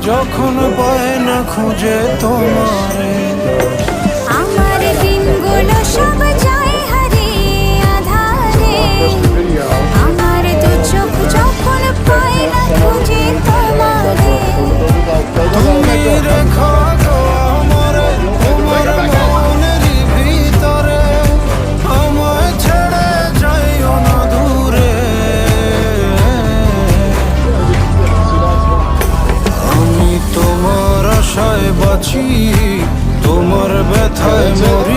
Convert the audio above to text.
যখন পায় না খুঁজে তোমারে। আমার দিনগুলো সব যায় হারিয়ে আধারে, আমার দু চোখ যখন পায় না খুঁজে তোমারে। তুমি রেখো গো আমারে তোমার মনেরই ভিতরে, আমায় ছেড়ে যাইও না দূরে। আমি তোমার আশায় বাঁচি, তোমার ব্যথায় মরি।